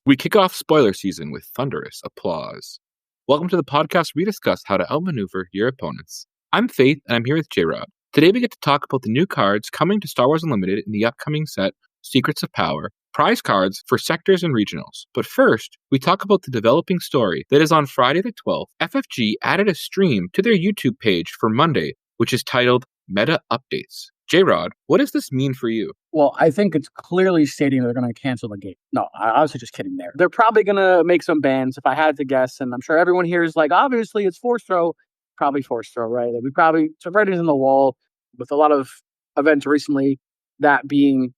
We kick off spoiler season with thunderous applause. Welcome to the podcast where we discuss how to outmaneuver your opponents. I'm Faith, and I'm here with Jrod. Today we get to talk about the new cards coming to Star Wars Unlimited in the upcoming set, Secrets of Power, prize cards for sectors and regionals. But first, we talk about the developing story that is on Friday the 12th. FFG added a stream to their YouTube page for Monday, which is titled Meta Updates. Jrod, what does this mean for you? Well, I think it's clearly stating they're going to cancel the game. No, I was just kidding there. They're probably going to make some bans, if I had to guess, and I'm sure everyone here is like, obviously it's force throw. Probably force throw, right? We probably, so writings in the wall with a lot of events recently, that being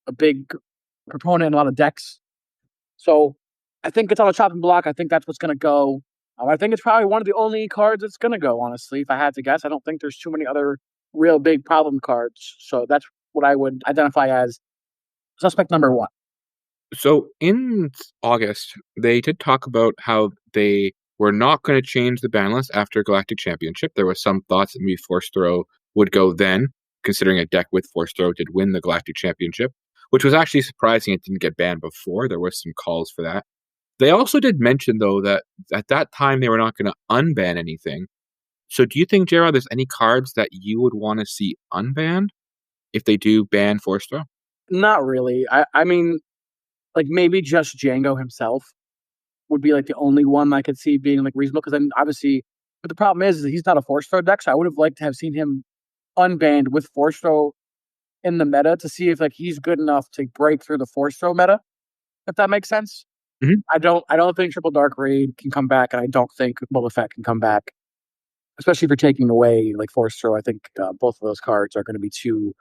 a big proponent in a lot of decks. So I think it's on a chopping block. I think that's what's going to go. I think it's probably one of the only cards that's going to go, honestly, if I had to guess. I don't think there's too many other real big problem cards. So that's what I would identify as suspect number one. So in August, they did talk about how they were not going to change the ban list after Galactic Championship. There was some thoughts that maybe Force Throw would go then, considering a deck with Force Throw did win the Galactic Championship, which was actually surprising it didn't get banned before. There was some calls for that. They also did mention, though, that at that time they were not going to unban anything. So do you think, Jrod, there's any cards that you would want to see unbanned if they do ban Force Throw? Not really. I mean, like maybe just Django himself would be like the only one I could see being like reasonable, because then obviously, but the problem is that he's not a Force Throw deck, so I would have liked to have seen him unbanned with Force Throw in the meta to see if like he's good enough to break through the Force Throw meta, if that makes sense. Mm-hmm. I don't think Triple Dark Raid can come back, and I don't think Boba Fett can come back, especially if you're taking away like Force Throw. I think both of those cards are going to be too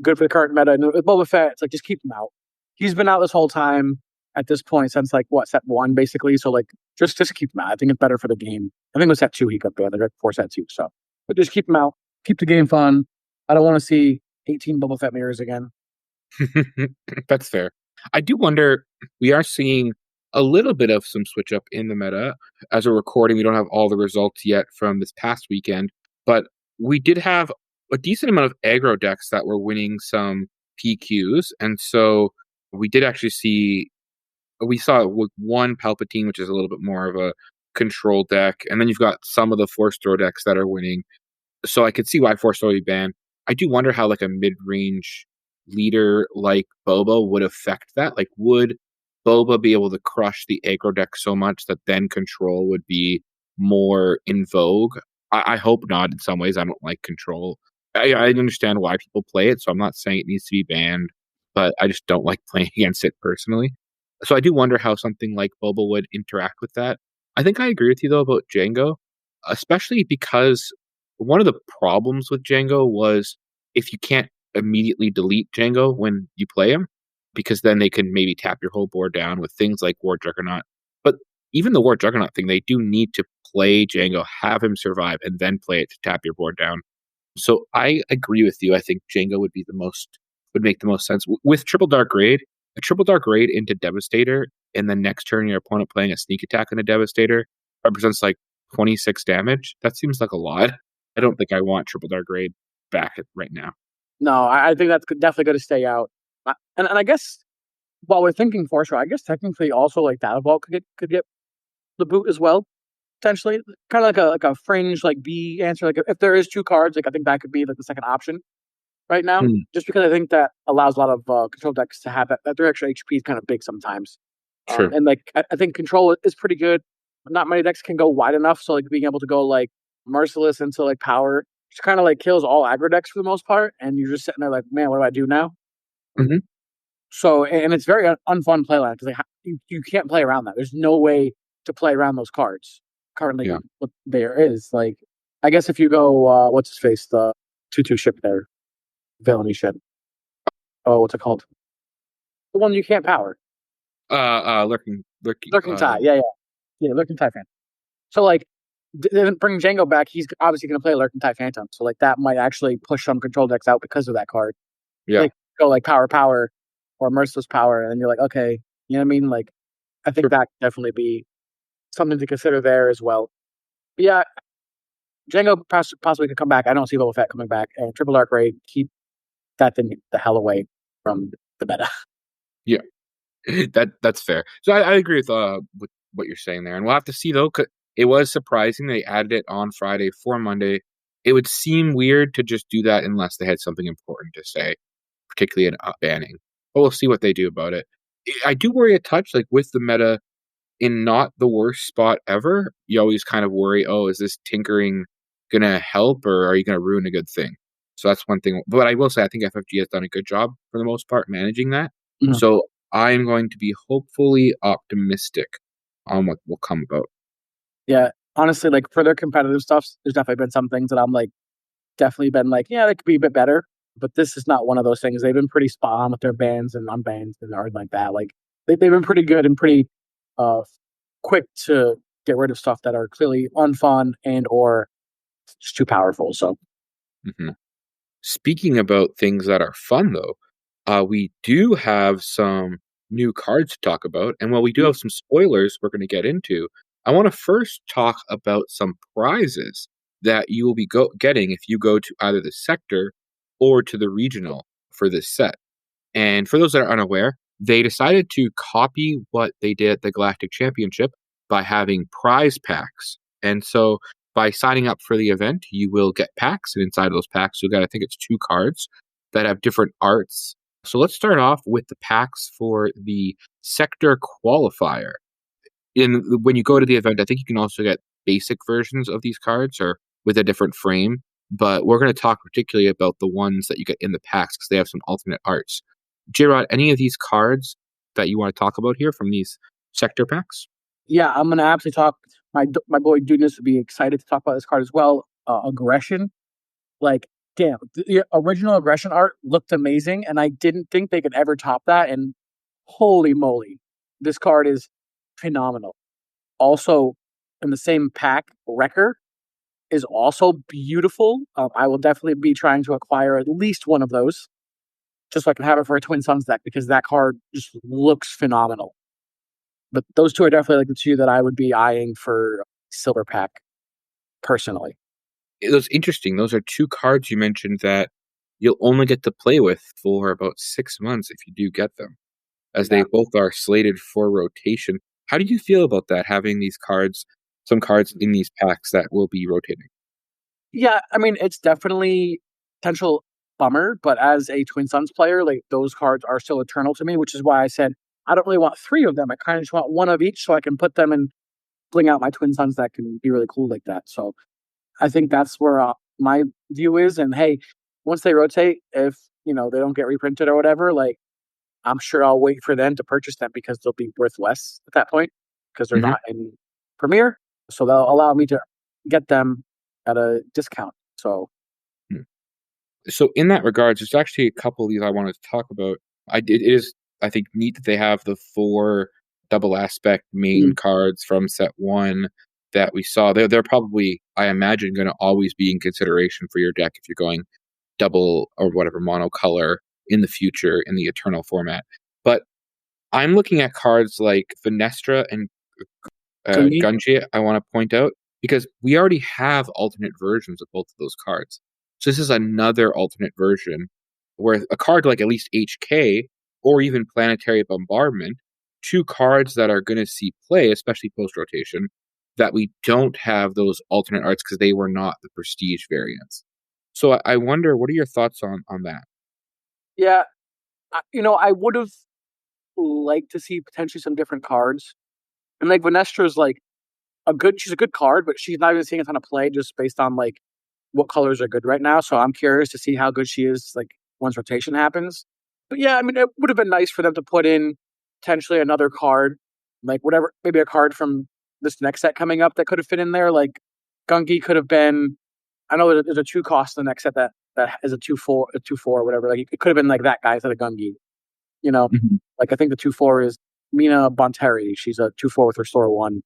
good for the current meta. And with Boba Fett, it's like just keep him out. He's been out this whole time at this point since like set 1 basically. So like just keep him out. I think it's better for the game. I think it was set 2 he got banned, right before set 2. So, but just keep him out. Keep the game fun. I don't want to see 18 Boba Fett mirrors again. That's fair. I do wonder, we are seeing a little bit of some switch up in the meta. As we're recording, we don't have all the results yet from this past weekend, but we did have a decent amount of aggro decks that were winning some PQs. And so we did actually we saw with one Palpatine, which is a little bit more of a control deck. And then you've got some of the Force Throw decks that are winning. So I could see why Force Throw would be banned. I do wonder how like a mid-range leader like Boba would affect that. Like, would Boba be able to crush the aggro deck so much that then control would be more in vogue? I hope not. In some ways, I don't like control. I understand why people play it, so I'm not saying it needs to be banned, but I just don't like playing against it personally. So I do wonder how something like Boba would interact with that. I think I agree with you, though, about Django, especially because one of the problems with Django was if you can't immediately delete Django when you play him, because then they can maybe tap your whole board down with things like War Juggernaut. But even the War Juggernaut thing, they do need to play Django, have him survive, and then play it to tap your board down. So I agree with you. I think Django would make the most sense. With Triple Dark Raid, a Triple Dark Raid into Devastator, and the next turn your opponent playing a sneak attack on a Devastator represents like 26 damage. That seems like a lot. I don't think I want Triple Dark Raid back right now. No, I think that's definitely going to stay out. And I guess while we're thinking Force Throw, I guess technically also like Data Vault could get the boot as well. Potentially, kind of like a fringe like B answer. Like if there is 2 cards, like I think that could be like the second option right now. Just because I think that allows a lot of control decks to have that their extra HP is kind of big sometimes. True. And like I think control is pretty good. But not many decks can go wide enough. So like being able to go like Merciless into like power, just kind of like kills all aggro decks for the most part. And you're just sitting there like, man, what do I do now? Mm-hmm. So, and it's very unfun playline because like, you can't play around that. There's no way to play around those cards currently. Yeah. What there is, like, I guess if you go, what's his face, the 2/2 ship there, villainy ship. Oh, what's it called? The one you can't power. Lurking Tie. Yeah, Lurking Tie Phantom. So like, bringing Django back, he's obviously going to play Lurking Tie Phantom. So like that might actually push some control decks out because of that card. Yeah. Like go like power or merciless power, and you're like, okay, you know what I mean? Like, I think that could definitely be something to consider there as well. But yeah, Django possibly could come back. I don't see Boba Fett coming back, and Triple Dark Raid, keep that thing the hell away from the meta. Yeah. That's fair. So I agree with what you're saying there, and we'll have to see though. 'Cause it was surprising they added it on Friday for Monday. It would seem weird to just do that unless they had something important to say, particularly an banning. But we'll see what they do about it. I do worry a touch, like with the meta in not the worst spot ever. You always kind of worry, oh, is this tinkering gonna help or are you gonna ruin a good thing? So that's one thing. But I will say I think FFG has done a good job for the most part managing that. Mhm. So I'm going to be hopefully optimistic on what will come about. Yeah, honestly, like for their competitive stuff, there's definitely been some things that I'm like, definitely been like, yeah, they could be a bit better. But this is not one of those things. They've been pretty spot on with their bans and unbans and art like that. Like they've been pretty good and pretty uh, quick to get rid of stuff that are clearly unfun and or just too powerful. So Mhm. Speaking about things that are fun, though, we do have some new cards to talk about. And while we do mm, have some spoilers we're going to get into, I want to first talk about some prizes that you will be getting if you go to either the sector or to the regional for this set. And for those that are unaware, they decided to copy what they did at the Galactic Championship by having prize packs. And so by signing up for the event, you will get packs. And inside of those packs, you'll get, I think it's 2 cards that have different arts. So let's start off with the packs for the sector qualifier. When you go to the event, I think you can also get basic versions of these cards or with a different frame. But we're going to talk particularly about the ones that you get in the packs because they have some alternate arts. Jrod, any of these cards that you want to talk about here from these sector packs? yeah, I'm gonna absolutely talk. My boy Dunas would be excited to talk about this card as well. Aggression, like damn, the original aggression art looked amazing, and I didn't think they could ever top that. And holy moly, this card is phenomenal. Also, in the same pack, Wrecker is also beautiful. I will definitely be trying to acquire at least one of those, just so I can have it for a Twin Suns deck because that card just looks phenomenal. But those two are definitely like the two that I would be eyeing for Silver Pack personally. Those interesting. Those are 2 cards you mentioned that you'll only get to play with for about 6 months if you do get them, as they Yeah. both are slated for rotation. How do you feel about that, having these cards, some cards in these packs that will be rotating? Yeah, I mean, it's definitely potential bummer, but as a Twin Suns player, like those cards are still eternal to me, which is why I said I don't really want 3 of them. I kind of just want one of each so I can put them and bling out my Twin Suns that can be really cool like that. So I think that's where my view is. And hey, once they rotate, if they don't get reprinted or whatever, like I'm sure I'll wait for them to purchase them because they'll be worth less at that point because they're Mhm. not in Premiere. So they'll allow me to get them at a discount. So So in that regards, there's actually a couple of these I wanted to talk about. It is, I think, neat that they have the 4 double aspect main mm, cards from set one that we saw. They're probably, I imagine, going to always be in consideration for your deck if you're going double or whatever monocolor in the future in the Eternal format. But I'm looking at cards like Venestra and Gungi, Gunji, I want to point out, because we already have alternate versions of both of those cards. So this is another alternate version where a card like at least HK or even Planetary Bombardment, 2 cards that are going to see play, especially post rotation, that we don't have those alternate arts because they were not the prestige variants. So I wonder, what are your thoughts on that? yeah, I would have liked to see potentially some different cards. And like Vanestra's like she's a good card, but she's not even seeing a ton of play just based on like what colors are good right now. So I'm curious to see how good she is like once rotation happens. But yeah, I mean, it would have been nice for them to put in potentially another card, like whatever, maybe a card from this next set coming up that could have fit in there. Like Gungi could have been. I know there's a 2 cost in the next set that is a 2/4, a 2/4, or whatever. Like it could have been like that guy instead of Gungi. You know, Mhm. like I think the 2/4 is Mina Bonteri. She's a 2/4 with Restore One.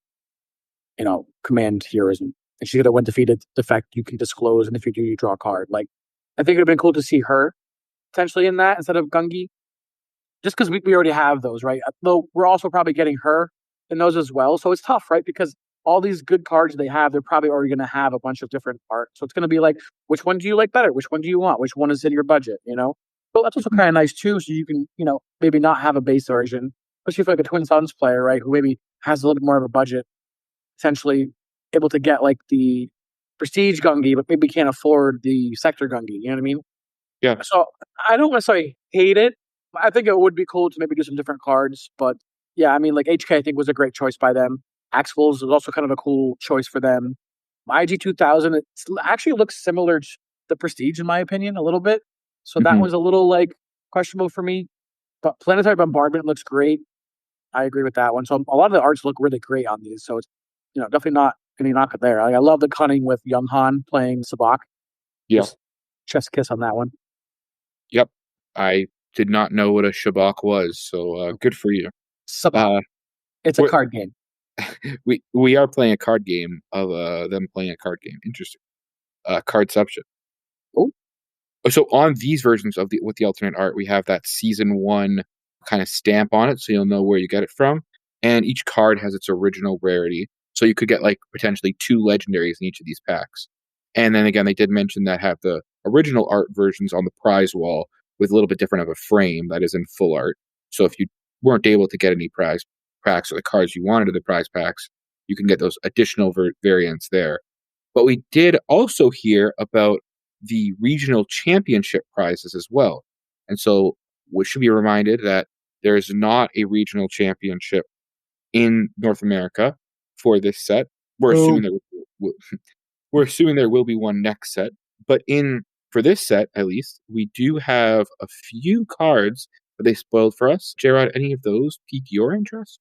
Command heroism. And she's gonna when defeated, the fact you can disclose, and if you do, you draw a card. Like I think it'd have been cool to see her potentially in that instead of Gungi, just because we already have those, right? Though we're also probably getting her in those as well. So it's tough, right? Because all these good cards they have, they're probably already going to have a bunch of different art. So it's going to be like, which one do you like better? Which one do you want? Which one is in your budget? But that's also kind of nice too. So you can, maybe not have a base version. especially for like a Twin Suns player, right, who maybe has a little bit more of a budget, essentially able to get like the prestige Gungi, but maybe can't afford the sector Gungi. You know what I mean? Yeah. So I don't necessarily hate it. I think it would be cool to maybe do some different cards, but yeah, I mean, like HK, I think was a great choice by them. Axwolves was also kind of a cool choice for them. IG 2000, it actually looks similar to the Prestige in my opinion, a little bit. So that Hmm. was a little like questionable for me. But Planetary Bombardment looks great. I agree with that one. So a lot of the arts look really great on these. So it's definitely not any knock it there. Like, I love the cunning with Young Han playing Sabak. Yeah. Just chest kiss on that one. Yep. I did not know what a shabak was, so good for you. Sabak. Uh, It's a we're, card game. we are playing a card game of them playing a card game. Interesting. Cardception. Oh, So on these versions of the with the alternate art, we have that season one kind of stamp on it, so you'll know where you get it from. And each card has its original rarity, so you could get like potentially two legendaries in each of these packs. And then again, they did mention that have the original art versions on the prize wall with a little bit different of a frame that is in full art. So if you weren't able to get any prize packs or the cards you wanted of the prize packs, you can get those additional variants there. But we did also hear about the regional championship prizes as well. And so we should be reminded that there is not a regional championship in North America for this set. We're assuming oh, there will, we're assuming there will be one next set, but in for this set at least, we do have a few cards that they spoiled for us. Jrod, any of those pique your interest?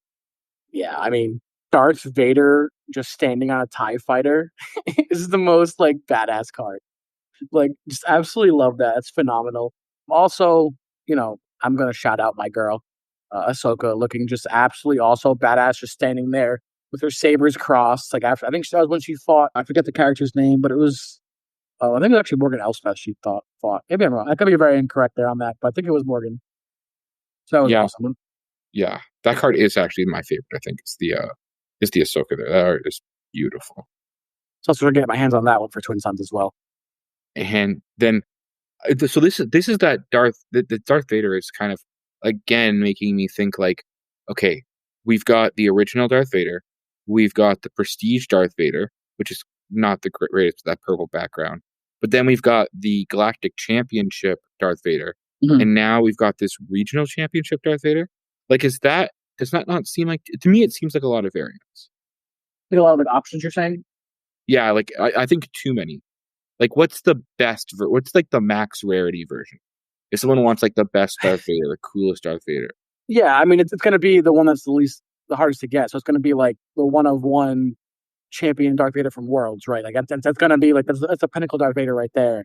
yeah. I mean, Darth Vader just standing on a TIE fighter is the most like badass card. Like, just absolutely love that. It's phenomenal. Also, I'm gonna shout out my girl, Ahsoka, looking just absolutely also badass, just standing there with her sabers crossed. Like after, I think that was when she fought. I forget the character's name, but it was. Oh, I think it was actually Morgan Elsbeth. She fought. Maybe I'm wrong. I could be very incorrect there on that, but I think it was Morgan. So that was Yeah, awesome. yeah. That card is actually my favorite. I think it's the Ahsoka there. That art is beautiful. So I was going to get my hands on that one for Twin Sons as well. And then so this is that the Darth Vader is kind of again making me think like, okay, we've got the original Darth Vader, we've got the Prestige Darth Vader, which is not the greatest with that purple background, but then we've got the Galactic Championship Darth Vader, Mhm. and now we've got this regional championship Darth Vader. Like, does that not seem like to me? It seems like a lot of variants. Like a lot of like options you're saying. Yeah, like I think too many. Like, what's the best? What's like the max rarity version? If someone wants like the best Darth Vader, the coolest Darth Vader, Yeah, I mean it's going to be the one that's the hardest to get. So it's going to be like the one of one champion Darth Vader from Worlds, right? Like that's going to be like that's a pinnacle Darth Vader right there.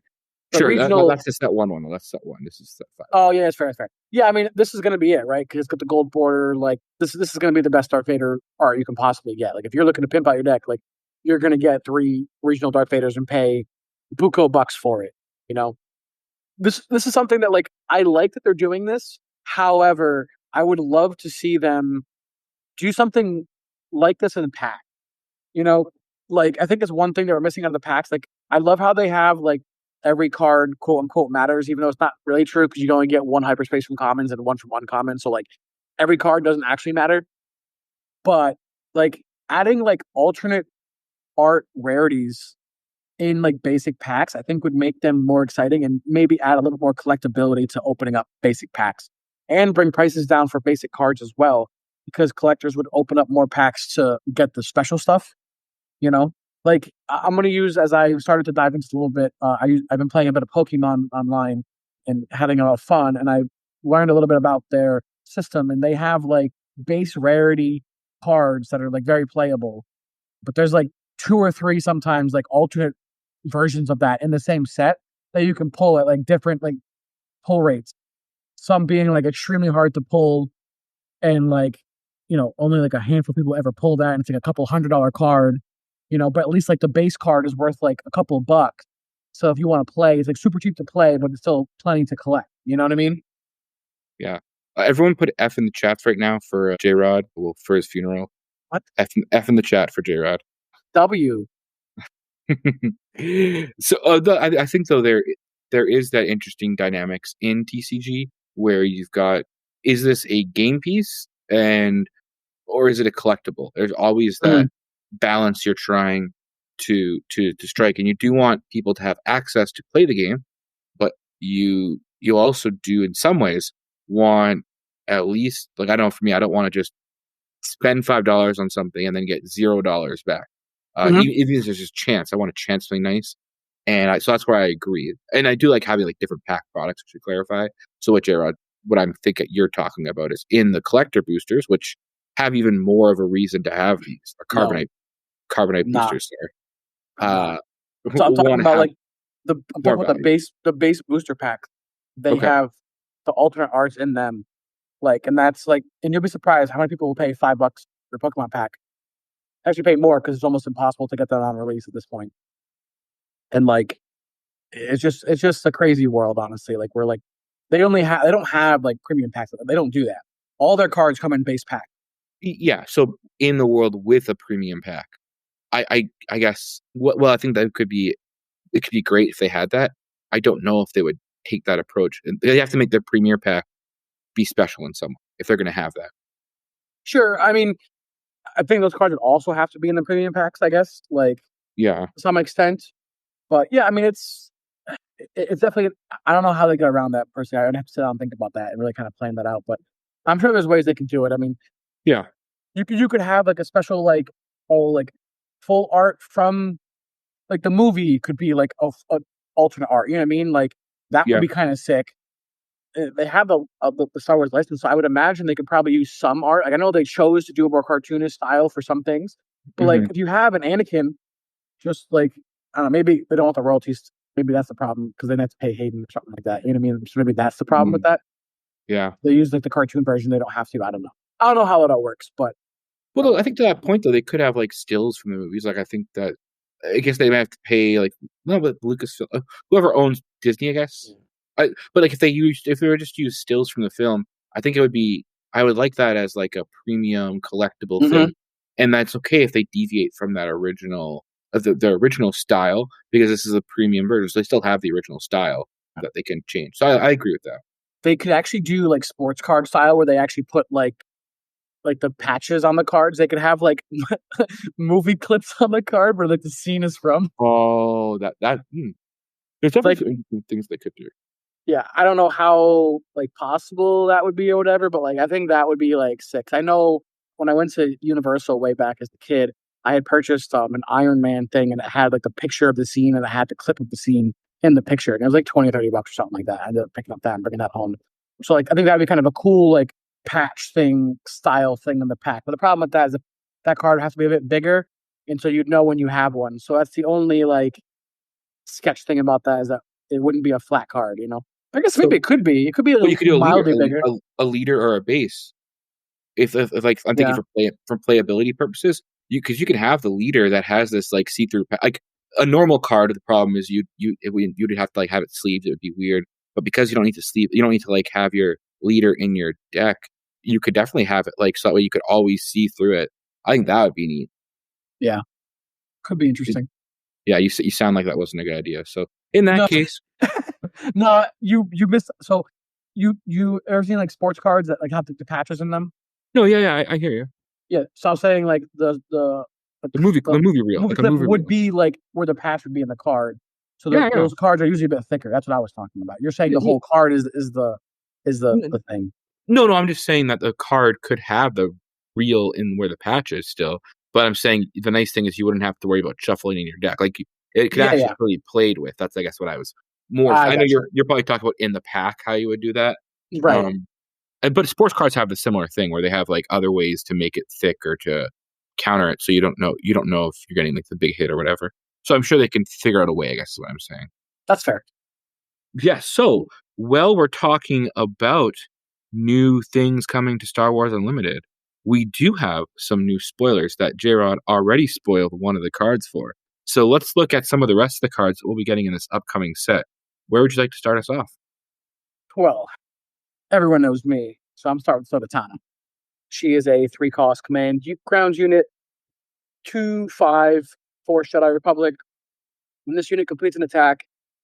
The sure. regional. That's just that one. Though. That's that one. This is set five. Oh yeah, it's fair, it's fair. Yeah, I mean this is going to be it, right? Because it's got the gold border. Like this is going to be the best Darth Vader art you can possibly get. Like if you're looking to pimp out your deck, like you're going to get three regional Darth Vaders and pay buco bucks for it. You know, this is something that like I like that they're doing this. However, I would love to see them do something like this in pack. You know, like I think it's one thing that we're missing out of the packs. Like I love how they have like every card quote unquote matters, even though it's not really true because you only get one hyperspace from commons and one from uncommon. So like every card doesn't actually matter. But like adding like alternate art rarities in like basic packs, I think would make them more exciting and maybe add a little more collectability to opening up basic packs and bring prices down for basic cards as well because collectors would open up more packs to get the special stuff. You know, like I'm going to use as I started to dive into it a little bit. I've been playing a bit of Pokemon online and having a lot of fun, and I learned a little bit about their system, and they have like base rarity cards that are like very playable, but there's like two or three sometimes like alternate versions of that in the same set that you can pull at like different like pull rates. Some being like extremely hard to pull and like only like a handful of people ever pull that and it's like a couple $100 card, but at least like the base card is worth like a couple of bucks. So if you want to play, it's like super cheap to play, but it's still plenty to collect. You know what I mean? Yeah. Everyone put F in the chats right now for Jrod. Well, for his funeral. What? F in the chat for Jrod. W. So I think though there is that interesting dynamics in TCG where you've got, is this a game piece and or is it a collectible? There's always Mhm. that balance you're trying to strike, and you do want people to have access to play the game, but you also do in some ways want at least like I know for me, I don't want to just spend $5 on something and then get $0 back. Mhm. Even if there's just chance, I want a chance something nice, and so that's where I agree. And I do like having like different pack products to clarify. So what I'm thinking you're talking about is in the collector boosters, which have even more of a reason to have these or No, carbonite nah, boosters there. nah. So I'm talking Want to about have like I'm more talking about value. the base booster pack. They Okay. have the alternate arts in them, like, and that's like, and you'll be surprised how many people will pay $5 for a Pokemon pack. Actually, pay more because it's almost impossible to get that on release at this point. And like, it's just a crazy world, honestly. Like, we're like, they don't have like premium packs. They don't do that. All their cards come in base pack. Yeah. So in the world with a premium pack, I guess well I think that it could be great if they had that. I don't know if they would take that approach. And they have to make their premier pack be special in some way if they're going to have that. Sure, I mean, I think those cards would also have to be in the premium packs, I guess, like Yeah. to some extent. But yeah, I mean, it's definitely. I don't know how they get around that personally. I'd have to sit down and think about that and really kind of plan that out. But I'm sure there's ways they can do it. I mean, Yeah. you could have like a special like whole like full art from like the movie could be like a alternate art. You know what I mean? Like that would Yeah. be kind of sick. They have the Star Wars license, so I would imagine they could probably use some art. Like I know they chose to do a more cartoonish style for some things, but like Hmm. if you have an Anakin, just like I don't know, maybe they don't want the royalties. Maybe that's the problem because they have to pay Hayden or something like that. You know what I mean? So maybe that's the problem with Hmm. that. Yeah. They use like the cartoon version. They don't have to. I don't know. I don't know how it all works, but Well, um, I think to that point though, they could have like stills from the movies. Like I think that I guess they might have to pay like no, but Lucasfilm, whoever owns Disney, I guess. But like if they were just use stills from the film, I think it would be I would like that as like a premium collectible mhm. thing, and that's okay if they deviate from that original the original style because this is a premium version, so they still have the original style that they can change. So I agree with that. They could actually do like sports card style where they actually put like the patches on the cards. They could have like movie clips on the card where like the scene is from. Oh, there's definitely Like some interesting things they could do. yeah, I don't know how like possible that would be or whatever, but like I think that would be like sick. I know when I went to Universal way back as a kid, I had purchased an Iron Man thing and it had like the picture of the scene and it had the clip of the scene in the picture. And it was like 20, $30 or something like that. I ended up picking up that and bringing that home. So like I think that'd be kind of a cool like patch thing style thing in the pack. But the problem with that is that card has to be a bit bigger. And so you'd know when you have one. So that's the only like sketch thing about that is that it wouldn't be a flat card, you know? I guess maybe So, it could be. It could be a well, little you could do mildly bigger. a leader or a base. If like I'm thinking Yeah. for playability purposes, because you can have the leader that has this like see through like a normal card. The problem is you'd have to like have it sleeved. It would be weird. But because you don't need to sleeve, you don't need to like have your leader in your deck. You could definitely have it like so that way you could always see through it. I think that would be neat. Yeah. Could be It- interesting. yeah, you sound like that wasn't a good idea. So in that No, case, no, you missed. So you ever seen like sports cards that like have the patches in them? no, yeah, I hear you. Yeah. So I was saying like The the movie reel, movie like a clip movie would reel. be like where the patch would be in the card. So Yeah, those cards are usually a bit thicker. That's what I was talking about. You're saying the yeah. whole card is Yeah. the thing. No, I'm just saying that the card could have the reel in where the patch is still. But I'm saying the nice thing is you wouldn't have to worry about shuffling in your deck. Like it could Yeah, actually yeah. be played with. That's I guess what I was more. I I know got you. you're probably talking about in the pack how you would do that. Right. Um, but sports cards have the similar thing where they have like other ways to make it thick or to counter it, so you don't know if you're getting like the big hit or whatever. So I'm sure they can figure out a way. I guess is what I'm saying. That's fair. Yeah, so while we're talking about new things coming to Star Wars Unlimited, we do have some new spoilers that Jrod already spoiled one of the cards for. So let's look at some of the rest of the cards that we'll be getting in this upcoming set. Where would you like to start us off? Well, everyone knows me, so I'm starting with Sototana. She is a 3 cost command ground unit, 2/5 Force Jedi Republic. When this unit completes an attack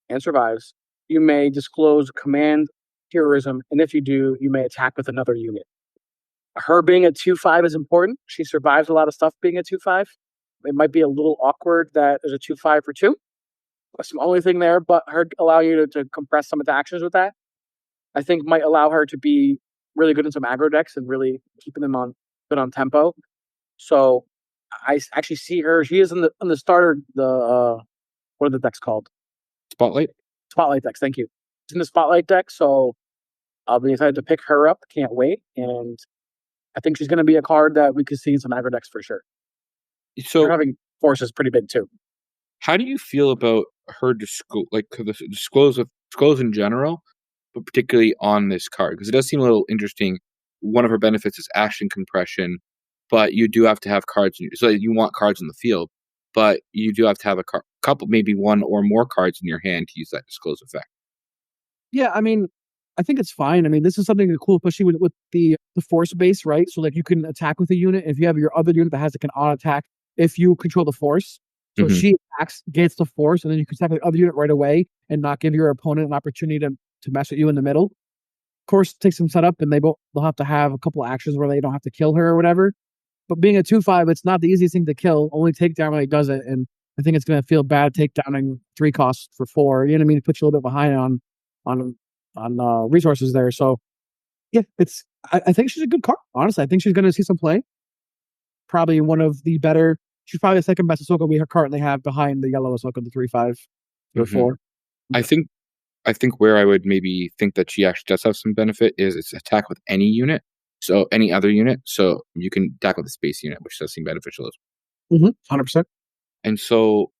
and survives, you may disclose command terrorism, and if you do, you may attack with another unit. Her being a 2/5 is important. She survives a lot of stuff being a 2/5. It might be a little awkward that there's a 2/5 for two. That's the only thing there, but her allow you to compress some of the actions with that, I think might allow her to be really good in some aggro decks and really keeping them on good on tempo. So actually see her. She is in the starter. What are the decks called? Spotlight. Spotlight decks. Thank you. It's in the Spotlight deck, so I'll be excited to pick her up. Can't wait, and I think she's going to be a card that we could see in some aggro decks for sure. Her So, having force is pretty big too. how do you feel about her disclose in general, but particularly on this card? Because it does seem a little interesting. One of her benefits is action compression, but you do have to have cards. So you want cards in the field, but you do have to have a couple, maybe one or more cards in your hand to use that disclose effect. Yeah, I mean, I think it's fine. I mean, this is something cool, especially with the force base, right? So like you can attack with a unit if you have your other unit that has like an on attack if you control the force. So Hmm. she attacks, gets the force, and then you can attack the other unit right away and not give your opponent an opportunity to mess with you in the middle. Of course, it takes some setup, and they'll have to have a couple of actions where they don't have to kill her or whatever. But being a 2/5, it's not the easiest thing to kill. Only takedown when he does it, and I think it's going to feel bad takedowning 3 costs for 4. You know what I mean? It puts you a little bit behind on resources there. So yeah, I think she's a good card. Honestly, I think she's going to see some play. Probably one of the better. She's probably the second best Ahsoka we currently have behind the yellow Ahsoka, the 3/5 or Hmm. 4. I think I think where I would maybe think that she actually does have some benefit is it's attack with any unit, so any other unit. So you can attack with the space unit, which does seem beneficial as 100%. well. And so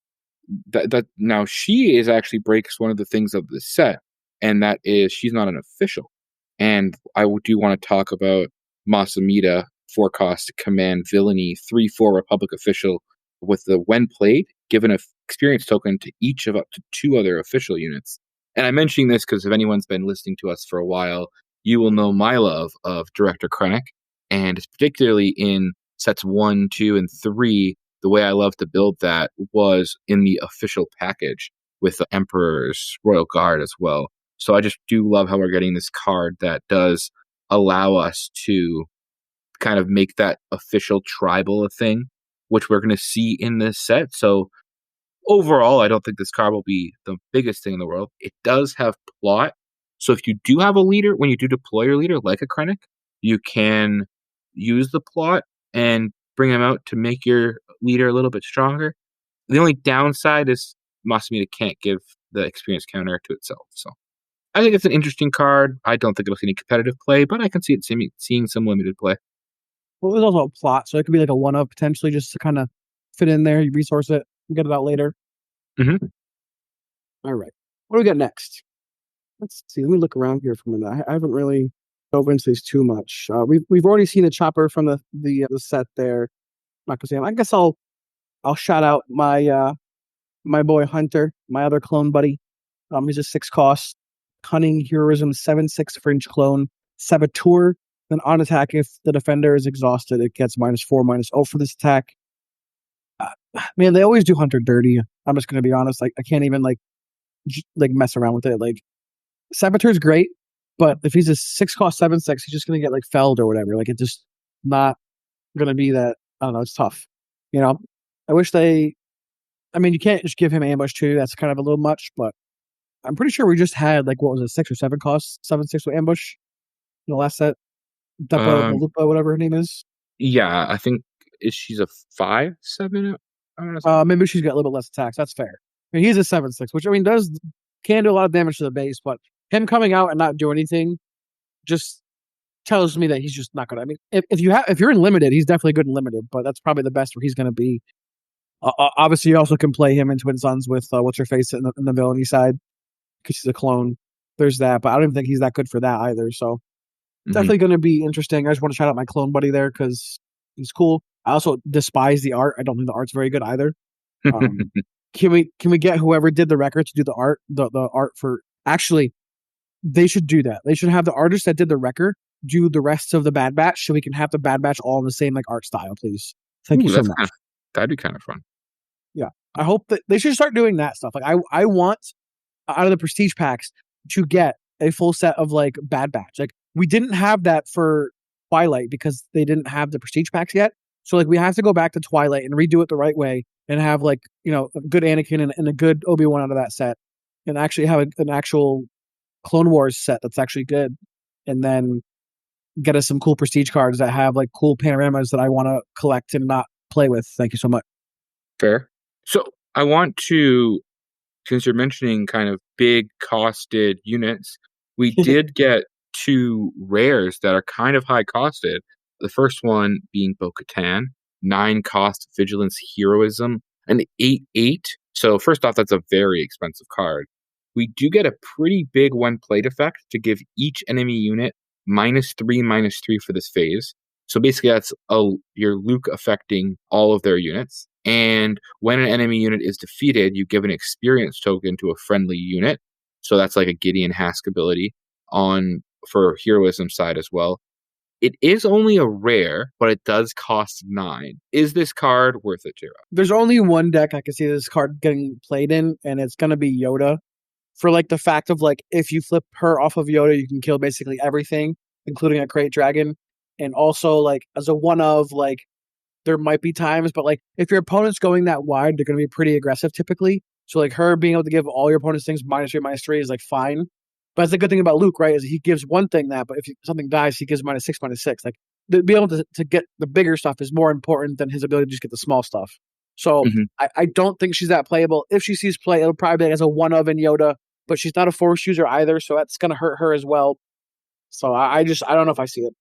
that now she is actually breaks one of the things of the set, and that is she's not an official. And do want to talk about Masamita, 4 cost command villainy, 3/4 Republic official with the when played, given a experience token to each of up to 2 other official units. And I'm mentioning this because if anyone's been listening to us for a while, you will know my love of Director Krennic, and particularly in sets 1, 2, and 3, the way I love to build that was in the official package with the Emperor's Royal Guard as well. So I just do love how we're getting this card that does allow us to kind of make that official tribal a thing, which we're going to see in this set. So overall, I don't think this card will be the biggest thing in the world. It does have plot. So if you do have a leader, when you do deploy your leader like a Krennic, you can use the plot and bring him out to make your leader a little bit stronger. The only downside is Masamita can't give the experience counter to itself. So I think it's an interesting card. I don't think it'll see any competitive play, but I can see it seeing some limited play. Well, there's also a plot, so it could be like a one up potentially just to kind of fit in there. You resource it, get it out later. Hmm. All right. What do we got next? Let's see. Let me look around here for a minute. I haven't really dove into these too much. We've already seen a chopper from the set there. Not gonna say. I guess I'll shout out my boy Hunter, my other clone buddy. He's a 6 cost cunning heroism 7/6 fringe clone saboteur. Then on attack, if the defender is exhausted, it gets -4/-0 for this attack. Man, they always do Hunter dirty. I'm just gonna be honest. Like I can't even like mess around with it. Like Saboteur's great, but if he's a 6 cost 7/6, he's just gonna get like felled or whatever. Like it's just not gonna be that. I don't know. It's tough. You know. I wish they. I mean, you can't just give him ambush too. That's kind of a little much, but I'm pretty sure we just had like what was it, 6 or 7 costs 7/6 with ambush in the last set. Depa Um, Malupa, whatever her name is. yeah, I think she's a 5/7. I want to say. Maybe she's got a little bit less attacks. That's fair. I mean, he's a 7/6, which I mean can do a lot of damage to the base, but him coming out and not do anything just tells me that he's just not gonna. I mean, if you're in limited, he's definitely good in limited, but that's probably the best where he's gonna be. Obviously, you also can play him in Twin Suns with what's her face in the villainy side because she's a clone. There's that, but I don't even think he's that good for that either. So Hmm. definitely going to be interesting. I just want to shout out my clone buddy there because he's cool. I also despise the art. I don't think the art's very good either. Um, can we get whoever did the record to do the art the art for actually they should do that. They should have the artist that did the record do the rest of the Bad Batch so we can have the Bad Batch all in the same like art style, please. Thank you Ooh, so much. that'd be kind of fun. Yeah. I hope that they should start doing that stuff. Like I want out of the prestige packs to get a full set of like Bad Batch. Like we didn't have that for Twilight because they didn't have the prestige packs yet. So like we have to go back to Twilight and redo it the right way and have like a good Anakin and a good Obi-Wan out of that set, and actually have an actual Clone Wars set that's actually good, and then get us some cool prestige cards that have like cool panoramas that I want to collect and not play with. Thank you so much. Fair. So I want to, since you're mentioning kind of big costed units, we did get two rares that are kind of high costed. The first one being Bo-Katan, 9 cost Vigilance Heroism, an 8/8. So first off, that's a very expensive card. We do get a pretty big one plate effect to give each enemy unit -3/-3 for this phase. So basically, that's your Luke affecting all of their units. And when an enemy unit is defeated, you give an experience token to a friendly unit. So that's like a Gideon Hask ability for heroism side as well. It is only a rare, but it does cost 9. Is this card worth it, Jrod? There's only one deck I can see this card getting played in, and it's gonna be Yoda. For like the fact of like if you flip her off of Yoda, you can kill basically everything, including a Krayt Dragon. And also like as a one of like there might be times, but like if your opponent's going that wide, they're gonna be pretty aggressive typically. So like her being able to give all your opponent's things -3/-3 is like fine. But that's the good thing about Luke, right? Is he gives one thing that, but if something dies, he gives -6/-6. Like to be able to get the bigger stuff is more important than his ability to just get the small stuff. So Mhm. I don't think she's that playable. If she sees play, it'll probably be as a one of in Yoda, but she's not a force user either, so that's gonna hurt her as well. So I don't know if I see it.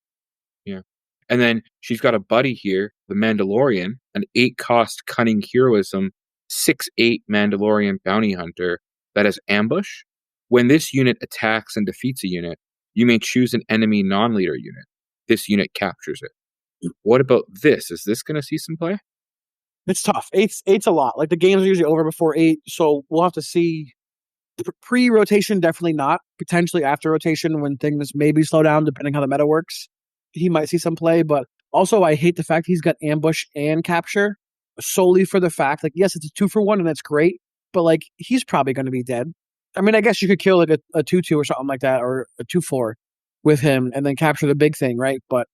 Yeah. And then she's got a buddy here, the Mandalorian, an 8 cost Cunning Heroism, 6/8 Mandalorian Bounty Hunter that has Ambush. When this unit attacks and defeats a unit, you may choose an enemy non-leader unit. This unit captures it. What about this? Is this going to see some play? It's tough. Eight's a lot. Like the games are usually over before 8, so we'll have to see. Pre-rotation, definitely not. Potentially after rotation, when things maybe slow down, depending how the meta works, he might see some play. But also, I hate the fact he's got ambush and capture solely for the fact, like, yes, it's a 2-for-1 and that's great, but like he's probably going to be dead. I mean, I guess you could kill like a 2/2 or something like that, or a 2/4 with him, and then capture the big thing, right? But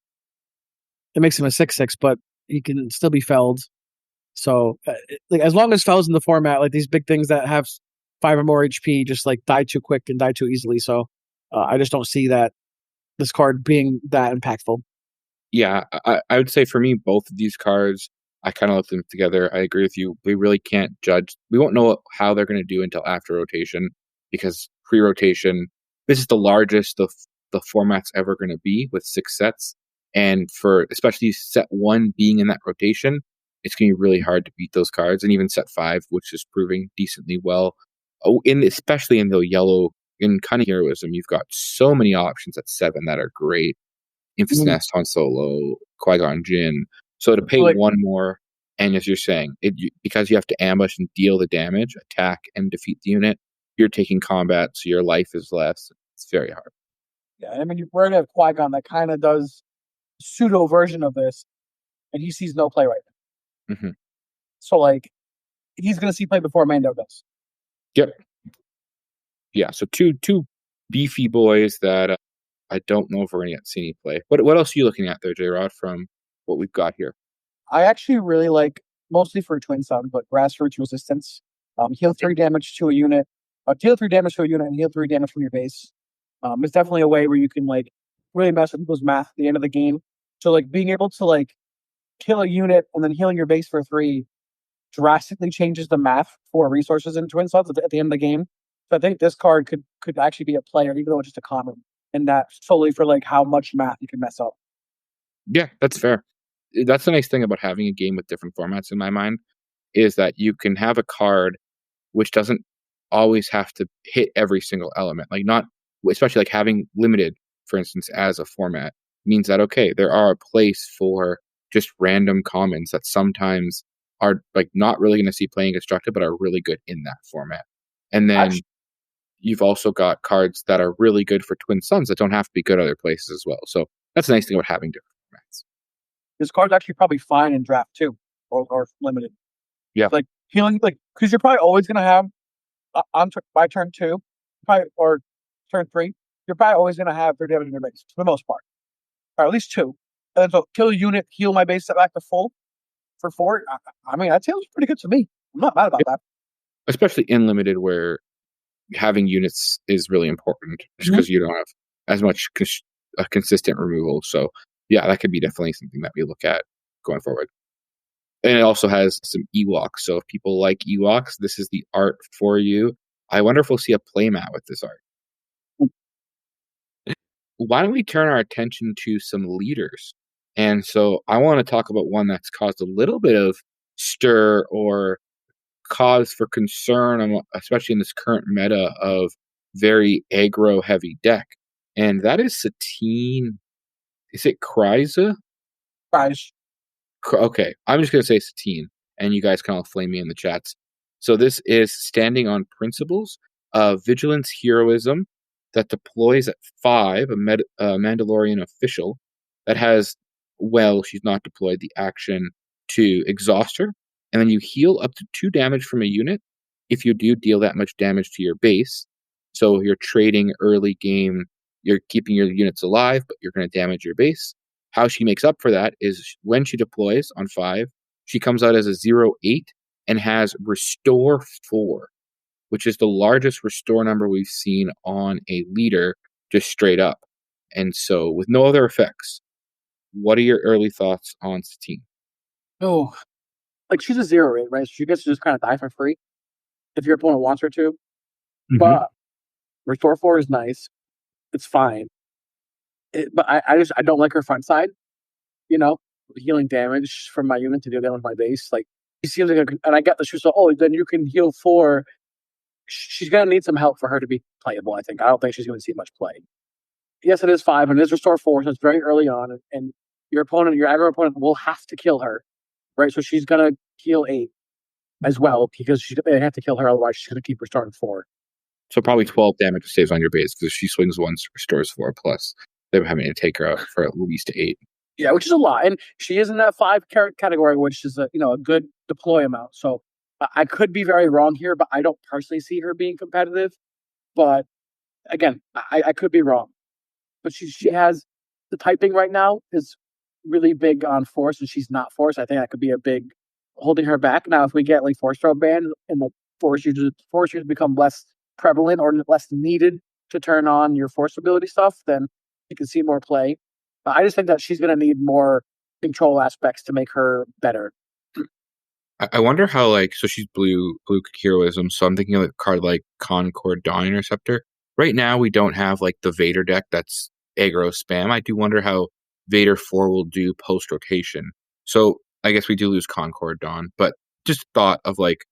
it makes him a 6/6, but he can still be felled. So, like, as long as Fell's in the format, like these big things that have 5 or more HP just like die too quick and die too easily. So, I just don't see that this card being that impactful. Yeah, I would say for me, both of these cards, I kind of look them together. I agree with you. We really can't judge. We won't know how they're going to do until after rotation because pre-rotation, this is the largest the format's ever going to be with 6 sets. And for especially set 1 being in that rotation, it's going to be really hard to beat those cards. And even set 5, which is proving decently well. Oh, especially in the yellow, in Cunning Heroism, you've got so many options at 7 that are great. Infant's Mhm. Nest, Han Solo, Qui-Gon Jinn. So to pay Like, one more, and as you're saying, because you have to ambush and deal the damage, attack and defeat the unit, you're taking combat, so your life is less. It's very hard. yeah, I mean, we're gonna have Qui-Gon that kind of does pseudo version of this, and he sees no play right now. Hmm. So, like, he's gonna see play before Mando does. Yep. Yeah. So two beefy boys that I don't know if we're going to see any play. What else are you looking at there, Jrod, from what we've got here? I actually really like, mostly for Twin Sun, but Grassroots Resistance. Heal 3 damage to a unit, deal 3 damage to a unit, and heal 3 damage from your base. It's definitely a way where you can like really mess with people's math at the end of the game. So like being able to like kill a unit and then healing your base for 3 drastically changes the math for resources in Twin Suns at the end of the game. So I think this card could actually be a player, even though it's just a common, and that solely for like how much math you can mess up. Yeah, that's fair. That's the nice thing about having a game with different formats in my mind is that you can have a card which doesn't always have to hit every single element. Like not especially like having limited, for instance, as a format means that okay, there are a place for just random commons that sometimes are like not really going to see playing constructed, but are really good in that format. And then Actually, you've also got cards that are really good for Twin Suns that don't have to be good other places as well. So that's the nice thing about having different formats. this card's actually probably fine in draft too, or limited. Yeah. Like healing, like because you're probably always gonna have by turn 2, probably or turn 3, you're probably always gonna have 3 damage in your base for the most part, or at least 2. And so kill a unit, heal my base set back to full for 4. I mean, that sounds pretty good to me. I'm not mad about that. Especially in limited where having units is really important just Mhm. because you don't have as much consistent removal. So yeah, that could be definitely something that we look at going forward. And it also has some Ewoks. So if people like Ewoks, this is the art for you. I wonder if we'll see a playmat with this art. Why don't we turn our attention to some leaders? And so I want to talk about one that's caused a little bit of stir or cause for concern, especially in this current meta of very aggro heavy deck. And that is Satine. Is it Kryza? Guys, Okay, I'm just going to say Satine, and you guys can all flame me in the chats. So this is standing on principles of vigilance heroism that deploys at 5, a Mandalorian official that has, well, she's not deployed the action to exhaust her, and then you heal up to 2 damage from a unit if you do deal that much damage to your base. So you're trading early game, you're keeping your units alive, but you're going to damage your base. How she makes up for that is when she deploys on 5, she comes out as a 0/8 and has Restore 4, which is the largest restore number we've seen on a leader just straight up. And so, with no other effects, what are your early thoughts on Satine? oh, like she's a 0/8, right? So she gets to just kind of die for free if your opponent wants her to. Mm-hmm. But Restore 4 is nice. It's fine. But I don't like her front side, you know, healing damage from my unit to deal damage with my base. Like, she seems like and I get that she's like, oh, then you can heal 4. She's going to need some help for her to be playable, I think. I don't think she's going to see much play. Yes, it is 5, and it is Restore 4, so it's very early on. And your opponent, your aggro opponent, will have to kill her, right? So she's going to heal 8 as well because they have to kill her, otherwise she's going to keep restoring 4. So, probably 12 damage saves on your base because if she swings once, restores 4 plus. They're having to take her out for at least 8. Yeah, which is a lot, and she is in that 5 category, which is a good deploy amount. So I could be very wrong here, but I don't personally see her being competitive. But again, I could be wrong. But she has the typing right now is really big on force, and she's not force. I think that could be a big holding her back. Now, if we get like force throw ban and the force users become less prevalent or less needed to turn on your force ability stuff, then you can see more play. I just think that she's going to need more control aspects to make her better. I wonder how, like, so she's blue heroism, so I'm thinking of a card like Concord Dawn Interceptor. Right now, we don't have like the Vader deck that's aggro spam. I do wonder how Vader 4 will do post rotation. So I guess we do lose Concord Dawn, but just thought of like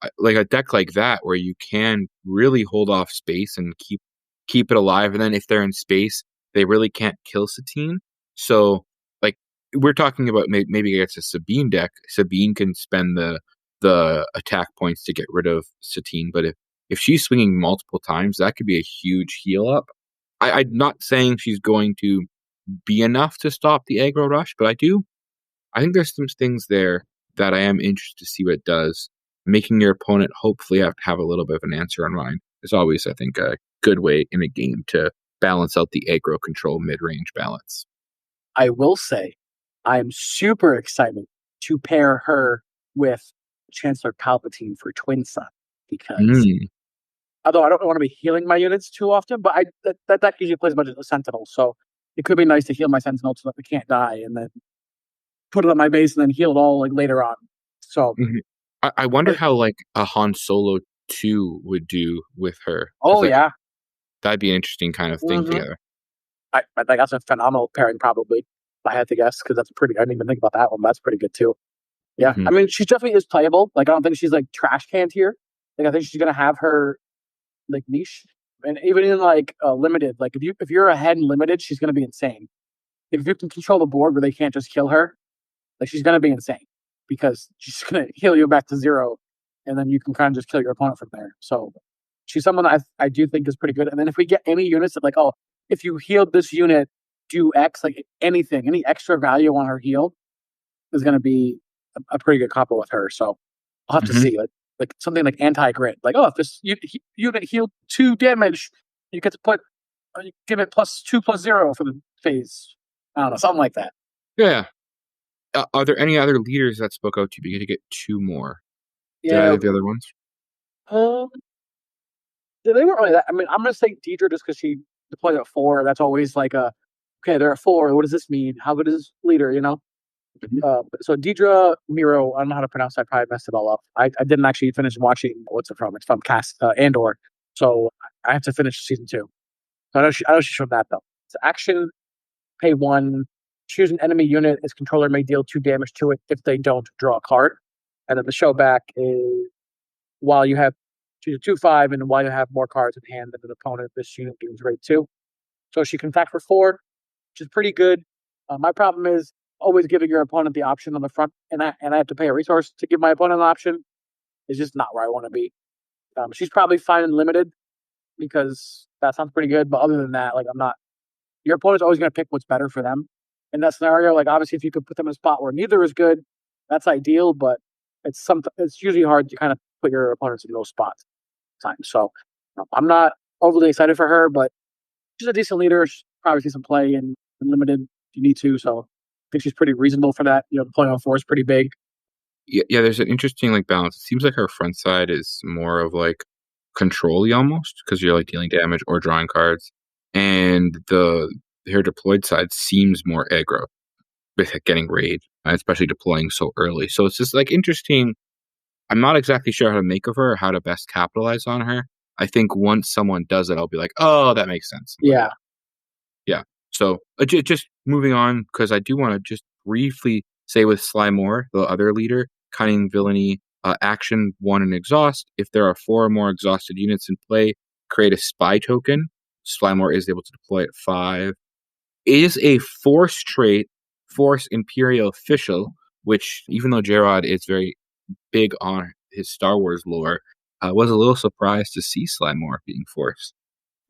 a deck like that where you can really hold off space and keep it alive, and then if they're in space, they really can't kill Satine. So like we're talking about maybe against a Sabine deck. Sabine can spend the attack points to get rid of Satine, but if she's swinging multiple times, that could be a huge heal up. I'm not saying she's going to be enough to stop the aggro rush, but I think there's some things there that I am interested to see what it does. Making your opponent hopefully have a little bit of an answer in mind is always, I think, a good way in a game to balance out the aggro control mid range balance. I will say, I am super excited to pair her with Chancellor Palpatine for Twin Sun because Mm. although I don't want to be healing my units too often, but that deck usually plays a bunch of Sentinels, so it could be nice to heal my Sentinel so that we can't die, and then put it on my base and then heal it all like later on. So, Mhm. I wonder it, how like a Han Solo 2 would do with her because oh yeah, that'd be an interesting kind of thing mm-hmm. together. I think that's a phenomenal pairing probably. If I had to guess because that's pretty. I didn't even think about that one. But that's pretty good too. Yeah, Hmm. I mean, she definitely is playable. Like, I don't think she's like trash canned here. Like, I think she's gonna have her like niche, and even in like limited. Like, if you're ahead in limited, she's gonna be insane. If you can control the board where they can't just kill her, like she's gonna be insane because she's gonna heal you back to 0, and then you can kind of just kill your opponent from there. So she's someone I do think is pretty good. And then if we get any units that like, oh, if you healed this unit, do X, like anything, any extra value on her heal is gonna be a pretty good combo with her. So I'll have to Hmm. see like something like anti grid. Like, oh, if this unit healed 2 damage, you get to put you give it +2/+0 for the phase. I don't know, something like that. Yeah. Are there any other leaders that spoke out to you? You get two more. Did I Yeah. have the other ones? Um, they weren't really that. I mean, I'm gonna say Deidre just because she deployed at 4. That's always like a okay. They're at 4. What does this mean? How good is leader? You know. Mhm. So Deidre Miro, I don't know how to pronounce that. I probably messed it all up. I didn't actually finish watching. What's it from? It's from Cast Andor. So I have to finish season 2. So I know she's from that though. It's action, pay 1. Choose an enemy unit. Its controller may deal 2 damage to it if they don't draw a card. And then the show back is while you have choose a 2/5, and while you have more cards in hand than an opponent, this unit gains rate 2. So she can attack for 4, which is pretty good. My problem is always giving your opponent the option on the front, and I have to pay a resource to give my opponent an option. Is just not where I want to be. She's probably fine and limited because that sounds pretty good. But other than that, like I'm not. Your opponent's always going to pick what's better for them in that scenario. Like obviously, if you could put them in a spot where neither is good, that's ideal. But it's usually hard to kind of put your opponents in those spots times. So I'm not overly excited for her, but she's a decent leader. She's probably see some play in limited if you need to. So I think she's pretty reasonable for that. You know, the play on 4 is pretty big. Yeah, there's an interesting like balance. It seems like her front side is more of like control-y almost because you're like dealing damage or drawing cards, and the her deployed side seems more aggro with it getting raid, especially deploying so early. So it's just like interesting. I'm not exactly sure how to make of her or how to best capitalize on her. I think once someone does it, I'll be like, oh, that makes sense. But Yeah. yeah. So just moving on, because I do want to just briefly say with Sly Moore, the other leader, cunning, villainy, action, 1 and exhaust. If there are 4 or more exhausted units in play, create a spy token. Sly Moore is able to deploy at 5. Is a force trait, force imperial official, which even though Jrod is very big on his Star Wars lore, I was a little surprised to see Sly Moore being forced.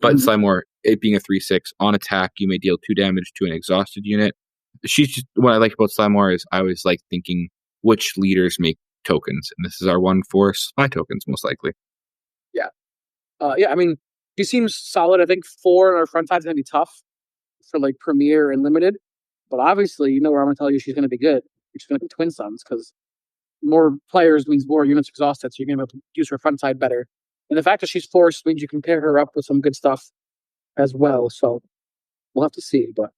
But Mhm. Sly Moore, it being a 3/6 on attack, you may deal 2 damage to an exhausted unit. She's just what I like about Sly Moore is I always like thinking which leaders make tokens, and this is our one for spy tokens, most likely. Yeah. Yeah. I mean, she seems solid. I think 4 on her front side's gonna be tough for like Premiere and Limited, but obviously, you know where I'm gonna tell you she's gonna be good. She's gonna be Twin Suns because more players means more units exhausted, so you're gonna be able to use her front side better. And the fact that she's forced means you can pair her up with some good stuff as well. So we'll have to see, but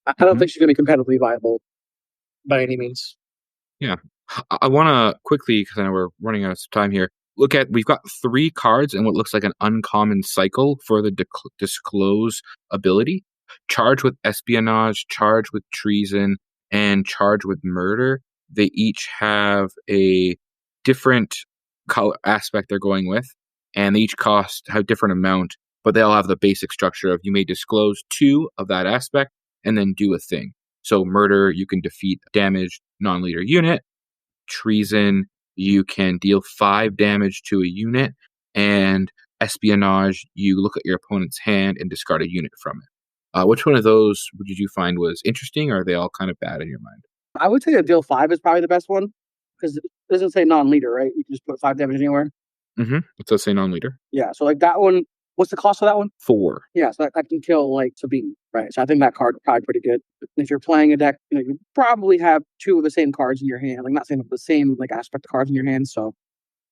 I don't Mhm. think she's gonna be competitively viable by any means. Yeah. I want to quickly, because I know we're running out of time here, look at we've got 3 cards in what looks like an uncommon cycle for the disclose ability. Charge with espionage, charge with treason, and charge with murder. They each have a different color aspect they're going with, and they each cost have different amount, but they all have the basic structure of you may disclose 2 of that aspect and then do a thing. So murder, you can defeat a damaged non-leader unit. Treason, you can deal 5 damage to a unit. And espionage, you look at your opponent's hand and discard a unit from it. Which one of those did you find was interesting, or are they all kind of bad in your mind? I would say that deal 5 is probably the best one because it doesn't say non-leader, right? You can just put 5 damage anywhere. Mm-hmm. What's that say non-leader? Yeah, so like that one. What's the cost of that one? 4. Yeah, so that can kill like Sabine, right? So I think that card is probably pretty good. If you're playing a deck, you probably have 2 of the same cards in your hand. Like not saying the same like aspect of cards in your hand, so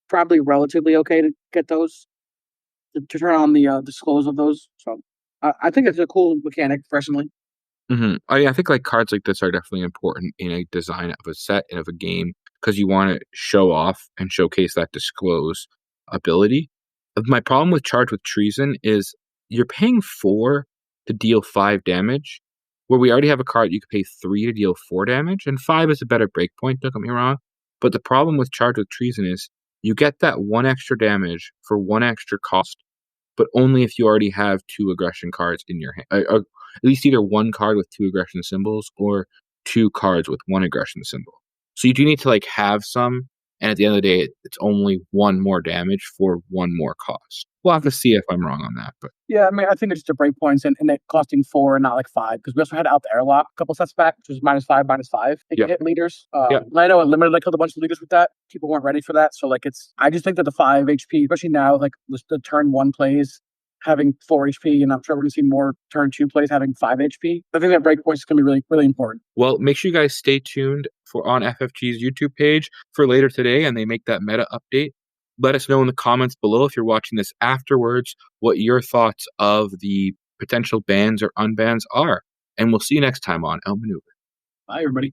probably relatively okay to get those to turn on the disclose of those. So I think it's a cool mechanic personally. I think like cards like this are definitely important in a design of a set and of a game because you want to show off and showcase that disclose ability. My problem with charge with treason is you're paying 4 to deal 5 damage, where we already have a card you could pay 3 to deal 4 damage, and 5 is a better breakpoint. Don't get me wrong, but the problem with charge with treason is you get that 1 extra damage for 1 extra cost, but only if you already have 2 aggression cards in your hand. At least either 1 card with 2 aggression symbols or 2 cards with 1 aggression symbol. So you do need to like have some, and at the end of the day, it's only 1 more damage for 1 more cost. We'll have to see if I'm wrong on that, but Yeah, I mean, I think it's just a breakpoints and it costing 4 and not like 5 because we also had out the airlock a couple sets back, which was -5, -5. It yeah, can hit leaders. yeah. And I know it limited. I killed a bunch of leaders with that. People weren't ready for that, so like it's. I just think that the 5 HP, especially now, like the turn 1 plays. having 4 HP, and I'm sure we're going to see more turn 2 plays having 5 HP. I think that breakpoint is going to be really, really important. Well, make sure you guys stay tuned on FFG's YouTube page for later today, and they make that meta update. Let us know in the comments below if you're watching this afterwards what your thoughts of the potential bans or unbans are. And we'll see you next time on El Maneuver. Bye, everybody.